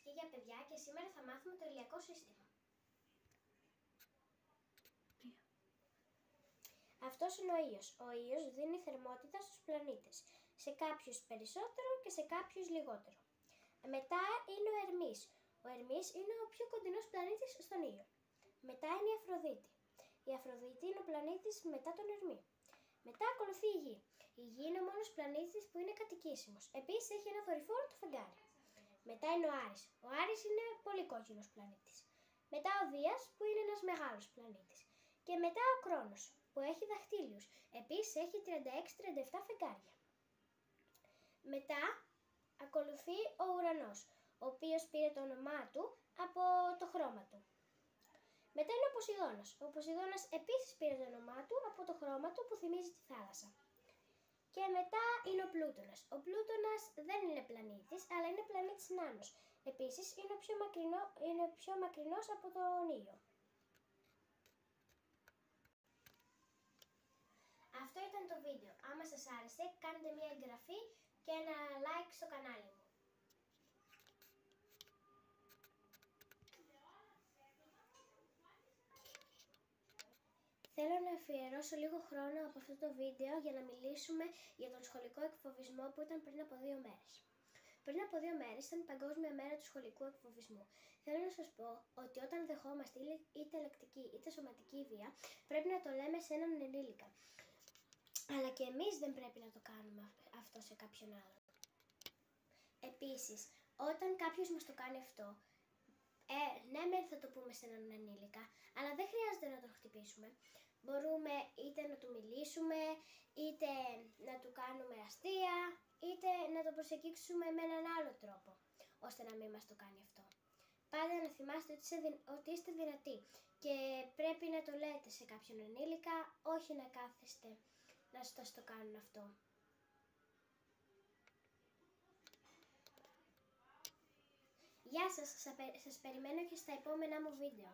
φυσική για παιδιά και σήμερα θα μάθουμε το ηλιακό σύστημα. Αυτός είναι ο ήλιος. Ο ήλιος δίνει θερμότητα στους πλανήτες. Σε κάποιους περισσότερο και σε κάποιους λιγότερο. Μετά είναι ο Ερμής. Ο Ερμής είναι ο πιο κοντινός πλανήτης στον ήλιο. Μετά είναι η Αφροδίτη. Η Αφροδίτη είναι ο πλανήτης μετά τον Ερμή. Μετά ακολουθεί η Γη. Η Γη είναι ο μόνος πλανήτης που είναι κατοικήσιμος. Επίσης έχει ένα δορυφόρο, το φεγγάρι. Μετά είναι ο Άρης. Ο Άρης είναι πολύ κόκκινος πλανήτης. Μετά ο Δίας που είναι ένας μεγάλος πλανήτης. Και μετά ο Κρόνος που έχει δαχτύλιους. Επίσης έχει 36-37 φεγγάρια. Μετά ακολουθεί ο Ουρανός, ο οποίος πήρε το όνομά του από το χρώμα του. Μετά είναι ο Ποσειδώνας. Ο Ποσειδώνας επίσης πήρε το όνομά του από το χρώμα του που θυμίζει τη θάλασσα. Και μετά είναι ο Πλούτονας. Ο Πλούτονας δεν είναι πλανήτης, αλλά είναι πλανήτης νάνος. Επίσης είναι πιο μακρινός από τον ήλιο. Αυτό ήταν το βίντεο. Άμα σας άρεσε, κάντε μια εγγραφή και ένα like στο κανάλι μου. Θέλω να αφιερώσω λίγο χρόνο από αυτό το βίντεο για να μιλήσουμε για τον σχολικό εκφοβισμό που ήταν πριν από 2 μέρες. Πριν από 2 μέρες ήταν η Παγκόσμια Μέρα του Σχολικού Εκφοβισμού. Θέλω να σας πω ότι όταν δεχόμαστε είτε λεκτική είτε σωματική βία, πρέπει να το λέμε σε έναν ενήλικα. Αλλά και εμείς δεν πρέπει να το κάνουμε αυτό σε κάποιον άλλον. Επίσης, όταν κάποιος μας το κάνει αυτό, ναι μεν θα το πούμε σε έναν ενήλικα, αλλά δεν χρειάζεται να τον χτυπήσουμε. Μπορούμε είτε να του μιλήσουμε, είτε να του κάνουμε αστεία, είτε να το προσεγγίξουμε με έναν άλλο τρόπο, ώστε να μην μας το κάνει αυτό. Πάντα να θυμάστε ότι είστε δυνατοί και πρέπει να το λέτε σε κάποιον ενήλικα, όχι να κάθεστε να σας το κάνουν αυτό. Γεια σας, σας περιμένω και στα επόμενά μου βίντεο.